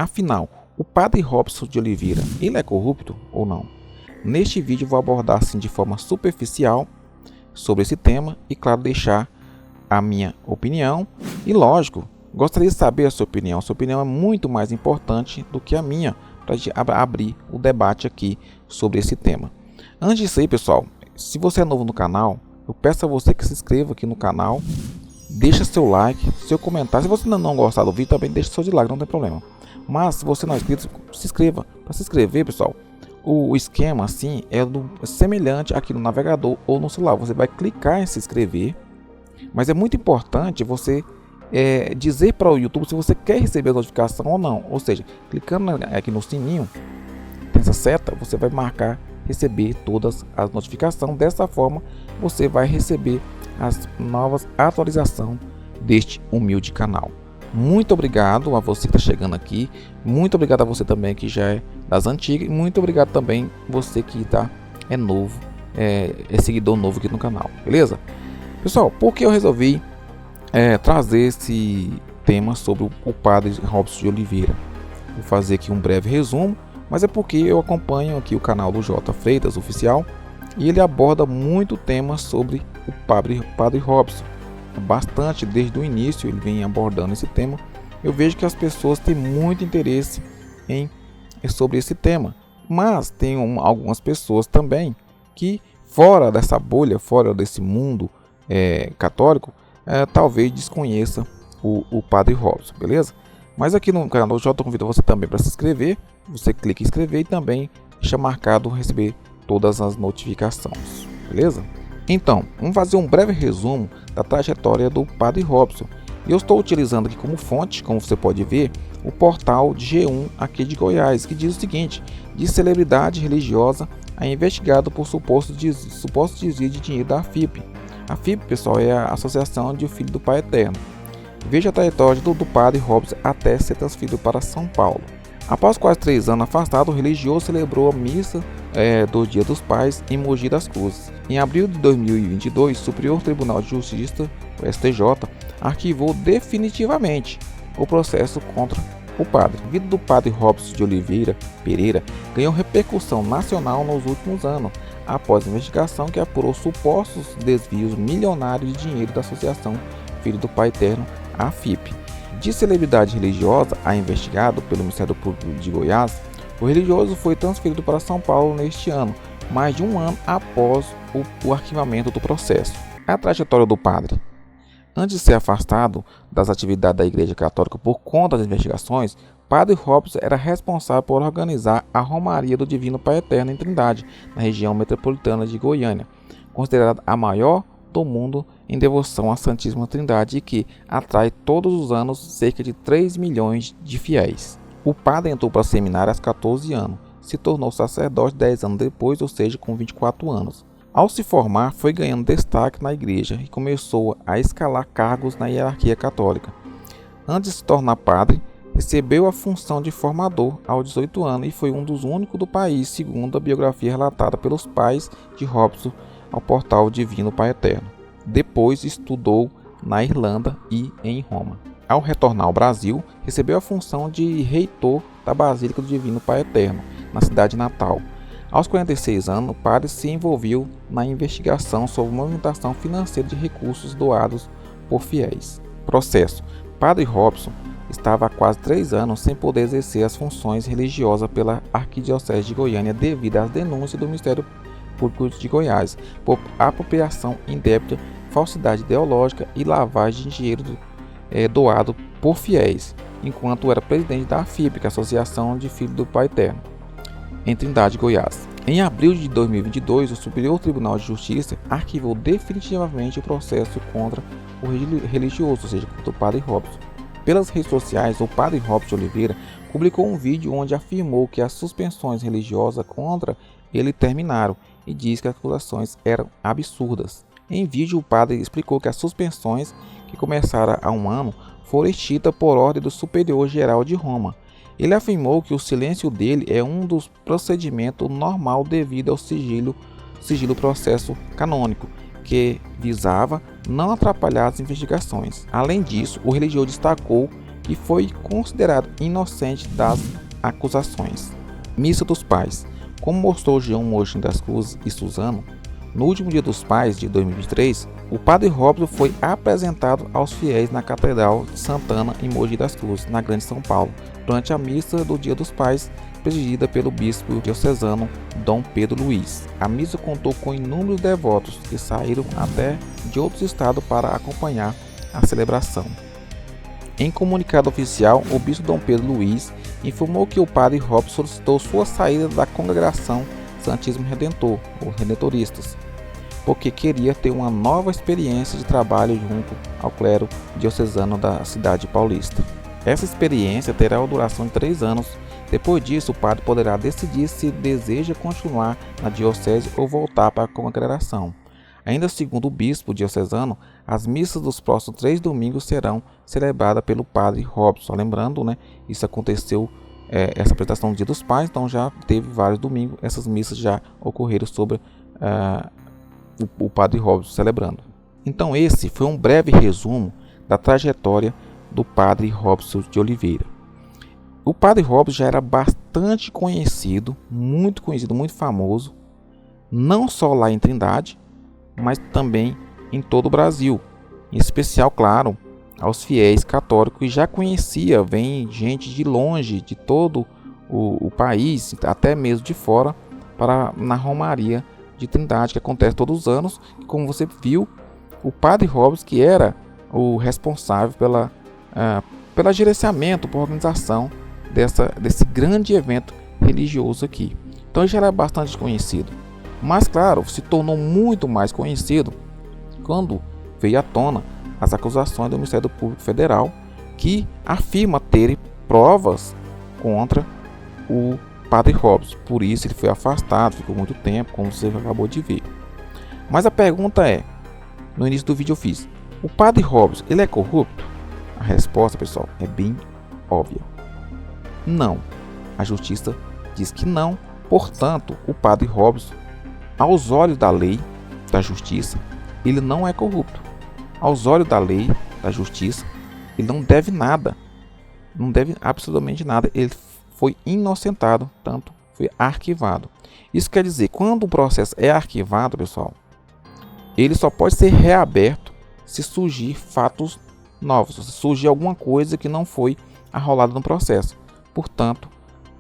Afinal, o padre Robson de Oliveira, ele é corrupto ou não? Neste vídeo vou abordar assim de forma superficial sobre esse tema e, claro, deixar a minha opinião e, lógico, gostaria de saber a sua opinião. Sua opinião é muito mais importante do que a minha para abrir o debate aqui sobre esse tema. Antes disso aí, pessoal, se você é novo no canal, eu peço a você que se inscreva aqui no canal, deixa seu like, seu comentário. Se você não gostar do vídeo, também deixa seu dislike, não tem problema. Mas se você não é inscrito, se inscreva. Para se inscrever, pessoal, o esquema assim é semelhante aqui no navegador ou no celular. Você vai clicar em se inscrever, mas é muito importante você dizer para o YouTube se você quer receber a notificação ou não. Ou seja, clicando aqui no sininho, tem essa seta, você vai marcar receber todas as notificações. Dessa forma, você vai receber as novas atualizações deste humilde canal. Muito obrigado a você que está chegando aqui. Muito obrigado a você também que já é das antigas. E muito obrigado também você que é novo, é seguidor novo aqui no canal. Beleza? Pessoal, por que eu resolvi trazer esse tema sobre o padre Robson de Oliveira? Vou fazer aqui um breve resumo, mas é porque eu acompanho aqui o canal do J. Freitas Oficial e ele aborda muito temas sobre o padre Robson. Bastante desde o início ele vem abordando esse tema. Eu vejo que as pessoas têm muito interesse sobre esse tema, mas tem algumas pessoas também que fora dessa bolha, fora desse mundo católico, talvez desconheça o padre Robson, beleza? Mas aqui no canal do J convido você também para se inscrever. Você clica em inscrever e também deixa marcado receber todas as notificações, beleza? Então, vamos fazer um breve resumo da trajetória do padre Robson. Eu estou utilizando aqui como fonte, como você pode ver, o portal G1 aqui de Goiás, que diz o seguinte: de celebridade religiosa é investigado por suposto desvio de dinheiro da AFIP. A AFIP, pessoal, é a Associação de Filho do Pai Eterno. Veja a trajetória do padre Robson até ser transferido para São Paulo. Após quase 3 anos afastado, o religioso celebrou a missa do Dia dos Pais em Mogi das Cruzes. Em abril de 2022, o Superior Tribunal de Justiça, o STJ, arquivou definitivamente o processo contra o padre. A vida do padre Robson de Oliveira Pereira ganhou repercussão nacional nos últimos anos, após a investigação que apurou supostos desvios milionários de dinheiro da Associação Filho do Pai Eterno, a AFIP. De celebridade religiosa a investigado pelo Ministério Público de Goiás, o religioso foi transferido para São Paulo neste ano, mais de um ano após o arquivamento do processo. A trajetória do padre. Antes de ser afastado das atividades da Igreja Católica por conta das investigações, padre Robson era responsável por organizar a Romaria do Divino Pai Eterno em Trindade, na região metropolitana de Goiânia, considerada a maior do mundo em devoção à Santíssima Trindade e que atrai todos os anos cerca de 3 milhões de fiéis. O padre entrou para o seminário aos 14 anos, se tornou sacerdote 10 anos depois, ou seja, com 24 anos. Ao se formar, foi ganhando destaque na igreja e começou a escalar cargos na hierarquia católica. Antes de se tornar padre, recebeu a função de formador aos 18 anos e foi um dos únicos do país, segundo a biografia relatada pelos pais de Robson ao portal Divino Pai Eterno. Depois estudou na Irlanda e em Roma. Ao retornar ao Brasil, recebeu a função de reitor da Basílica do Divino Pai Eterno, na cidade natal. Aos 46 anos, o padre se envolveu na investigação sobre movimentação financeira de recursos doados por fiéis. Processo. Padre Robson estava há quase 3 anos sem poder exercer as funções religiosas pela Arquidiocese de Goiânia devido às denúncias do Ministério Público de Goiás por apropriação indébita, falsidade ideológica e lavagem de dinheiro doado por fiéis, enquanto era presidente da AFIP, que é a Associação de Filhos do Pai Eterno, em Trindade, Goiás. Em abril de 2022, o Superior Tribunal de Justiça arquivou definitivamente o processo contra o religioso, ou seja, contra o padre Robson. Pelas redes sociais, o padre Robson de Oliveira publicou um vídeo onde afirmou que as suspensões religiosas contra ele terminaram e diz que as acusações eram absurdas. Em vídeo, o padre explicou que as suspensões, que começaram há um ano, foram extintas por ordem do Superior Geral de Roma. Ele afirmou que o silêncio dele é um dos procedimentos normal devido ao sigilo processo canônico, que visava não atrapalhar as investigações. Além disso, o religioso destacou que que foi considerado inocente das acusações. Missa dos Pais. Como mostrou Jean Moulin das Cruzes e Suzano, no último Dia dos Pais de 2023, o Padre Robson foi apresentado aos fiéis na Catedral de Santana, em Mogi das Cruzes, na Grande São Paulo, durante a missa do Dia dos Pais, presidida pelo bispo diocesano Dom Pedro Luiz. A missa contou com inúmeros devotos que saíram até de outros estados para acompanhar a celebração. Em comunicado oficial, o bispo Dom Pedro Luiz informou que o Padre Robson solicitou sua saída da congregação Santíssimo Redentor, ou Redentoristas, porque queria ter uma nova experiência de trabalho junto ao clero diocesano da cidade paulista. Essa experiência terá a duração de 3 anos. Depois disso, o padre poderá decidir se deseja continuar na diocese ou voltar para a congregação. Ainda segundo o bispo diocesano, as missas dos próximos 3 domingos serão celebradas pelo Padre Robson. Lembrando, isso aconteceu, essa apresentação do Dia dos Pais, então já teve vários domingos, essas missas já ocorreram sobre o Padre Robson celebrando. Então esse foi um breve resumo da trajetória do Padre Robson de Oliveira. O Padre Robson já era bastante conhecido, muito famoso, não só lá em Trindade, mas também em todo o Brasil, em especial, claro, aos fiéis católicos que já conhecia, vem gente de longe, de todo o país, até mesmo de fora, na Romaria de Trindade, que acontece todos os anos. E como você viu, o Padre Robson, que era o responsável pelo gerenciamento, pela organização desse grande evento religioso aqui. Então ele já era bastante conhecido. Mas claro, se tornou muito mais conhecido quando veio à tona as acusações do Ministério Público Federal, que afirma ter provas contra o Padre Robson. Por isso ele foi afastado, ficou muito tempo, como você acabou de ver. Mas a pergunta é, no início do vídeo eu fiz, o Padre Robson, ele é corrupto? A resposta, pessoal, é bem óbvia. Não. A justiça diz que não. Portanto, o Padre Robson, aos olhos da lei, da justiça, ele não é corrupto. Aos olhos da lei, da justiça, ele não deve nada. Não deve absolutamente nada. Ele foi inocentado, tanto foi arquivado. Isso quer dizer, quando o processo é arquivado, pessoal, ele só pode ser reaberto se surgir fatos novos, se surgir alguma coisa que não foi arrolada no processo. Portanto,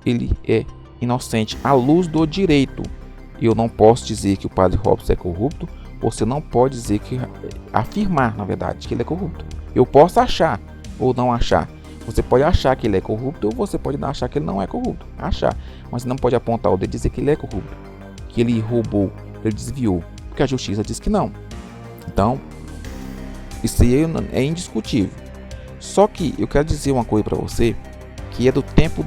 ele é inocente à luz do direito. Eu não posso dizer que o Padre Robson é corrupto. Você não pode dizer afirmar, na verdade, que ele é corrupto. Eu posso achar ou não achar. Você pode achar que ele é corrupto ou você pode achar que ele não é corrupto. Achar. Mas você não pode apontar o dedo e dizer que ele é corrupto, que ele roubou, que ele desviou, porque a justiça diz que não. Então, isso aí é indiscutível. Só que eu quero dizer uma coisa para você, que é do tempo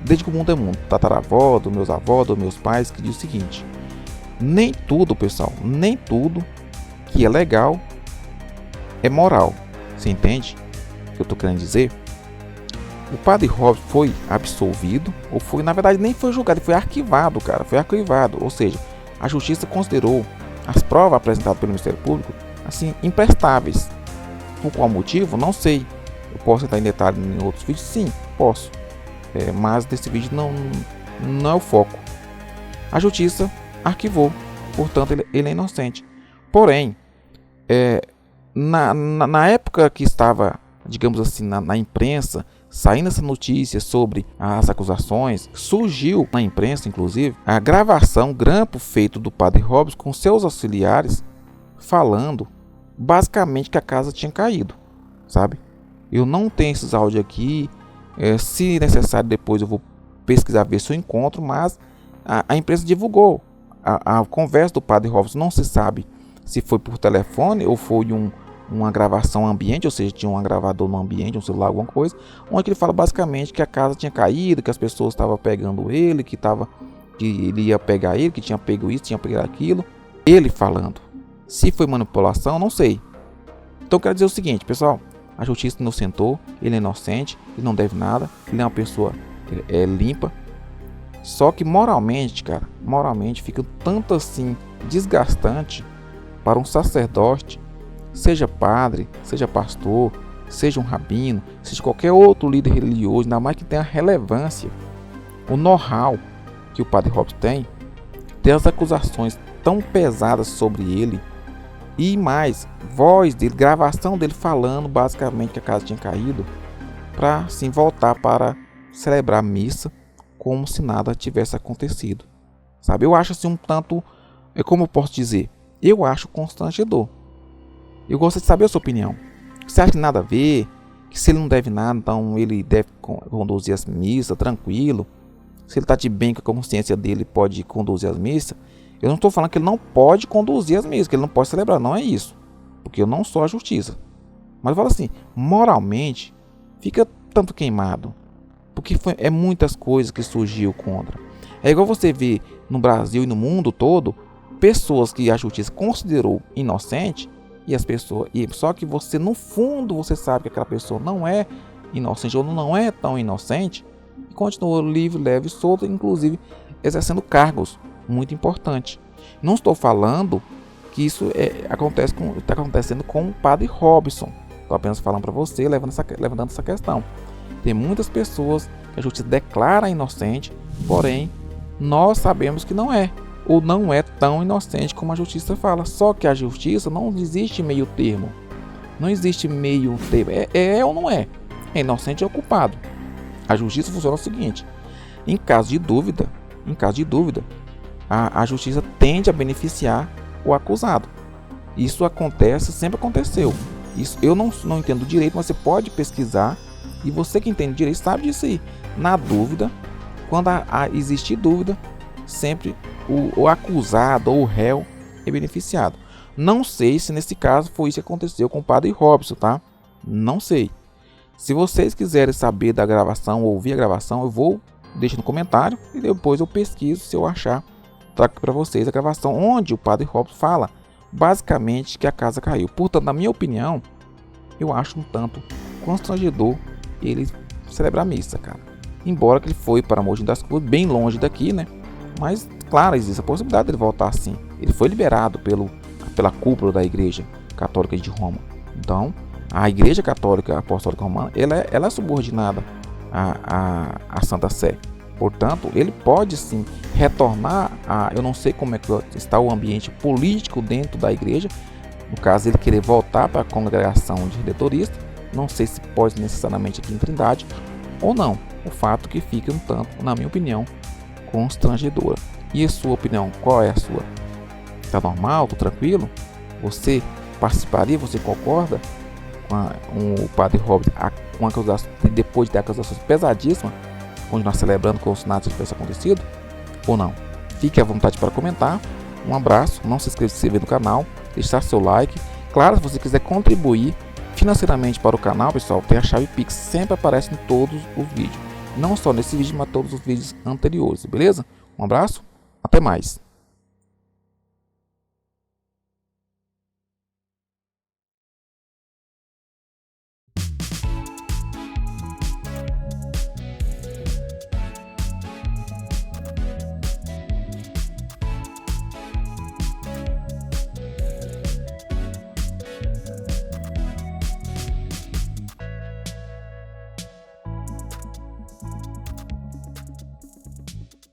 desde que o mundo é mundo, tataravó, dos meus avós, dos meus pais, que diz o seguinte: nem tudo, pessoal, nem tudo que é legal é moral. Você entende o que eu estou querendo dizer? O Padre Robson foi absolvido, ou foi, na verdade, nem foi julgado, ele foi arquivado, cara, foi arquivado. Ou seja, a justiça considerou as provas apresentadas pelo Ministério Público assim imprestáveis. Por qual motivo? Não sei. Eu posso entrar em detalhe em outros vídeos? Sim, posso. Mas desse vídeo não é o foco. A justiça arquivou, portanto ele é inocente. Porém, na época que estava, digamos assim, na imprensa, saindo essa notícia sobre as acusações, surgiu na imprensa, inclusive, a gravação, grampo feito do Padre Robson com seus auxiliares, falando basicamente que a casa tinha caído, sabe? Eu não tenho esses áudios aqui, se necessário depois eu vou pesquisar, ver se eu encontro, mas a imprensa divulgou a conversa do Padre Robson. Não se sabe se foi por telefone ou foi uma gravação ambiente, ou seja, tinha um gravador no ambiente, um celular, alguma coisa, onde ele fala basicamente que a casa tinha caído, que as pessoas estavam pegando ele, que ele ia pegar ele, que tinha pego isso, tinha pego aquilo. Ele falando. Se foi manipulação, não sei. Então eu quero dizer o seguinte, pessoal, a justiça inocentou, ele é inocente, ele não deve nada, ele é uma pessoa limpa. Só que moralmente, cara, fica tanto assim desgastante para um sacerdote, seja padre, seja pastor, seja um rabino, seja qualquer outro líder religioso, ainda mais que tenha relevância, o know-how que o padre Robson tem as acusações tão pesadas sobre ele, e mais, voz dele, gravação dele falando basicamente que a casa tinha caído, para sim voltar para celebrar a missa como se nada tivesse acontecido. Sabe, eu acho assim um tanto, como eu posso dizer, eu acho constrangedor. Eu gostaria de saber a sua opinião. Você acha que nada a ver? Que se ele não deve nada, então ele deve conduzir as missas tranquilo? Se ele está de bem com a consciência dele, pode conduzir as missas? Eu não estou falando que ele não pode conduzir as missas, que ele não pode celebrar, não é isso. Porque eu não sou a justiça. Mas eu falo assim, moralmente, fica tanto queimado. Porque é muitas coisas que surgiu contra. É igual você ver no Brasil e no mundo todo, pessoas que a justiça considerou inocente, e as pessoas, só que você no fundo você sabe que aquela pessoa não é inocente ou não é tão inocente, e continua livre, leve e solto, inclusive exercendo cargos muito importantes. Não estou falando que isso está acontecendo com o padre Robson. Estou apenas falando para você, levantando essa questão. Tem muitas pessoas que a justiça declara inocente, porém nós sabemos que não é, ou não é tão inocente como a justiça fala. Só que a justiça não existe meio termo. Não existe meio termo. É ou não é? É inocente ou culpado. A justiça funciona o seguinte: em caso de dúvida, a justiça tende a beneficiar o acusado. Isso acontece, sempre aconteceu. Isso eu não entendo direito, mas você pode pesquisar, e você que entende direito sabe disso aí. Na dúvida, quando existe dúvida, sempre o acusado ou o réu é beneficiado. Não sei se nesse caso foi isso que aconteceu com o padre Robson, tá? Não sei. Se vocês quiserem saber da gravação ou ouvir a gravação, eu vou deixar no comentário e depois eu pesquiso. Se eu achar, trago para vocês a gravação onde o padre Robson fala basicamente que a casa caiu. Portanto, na minha opinião, eu acho um tanto constrangedor ele celebrar a missa, cara. Embora que ele foi para Mogi das Cruzes, bem longe daqui, né? Mas, claro, existe a possibilidade de ele voltar assim. Ele foi liberado pela cúpula da Igreja Católica de Roma. Então, a Igreja Católica Apostólica Romana, ela é subordinada à Santa Sé. Portanto, ele pode sim retornar eu não sei como é que está o ambiente político dentro da igreja. No caso, ele querer voltar para a congregação de redetoristas, não sei se pode necessariamente aqui em Trindade ou não. O fato que fica um tanto, na minha opinião, constrangedora. E a sua opinião, qual é a sua? Está normal? Está tranquilo? Você participaria? Você concorda com o padre Robson com a acusação, depois de ter acusações pesadíssimas, continuar celebrando como se nada tivesse acontecido? Ou não? Fique à vontade para comentar. Um abraço, não se inscreva no canal, deixar seu like. Claro, se você quiser contribuir financeiramente para o canal, pessoal, tem a chave Pix, sempre aparece em todos os vídeos. Não só nesse vídeo, mas todos os vídeos anteriores, beleza? Um abraço, até mais.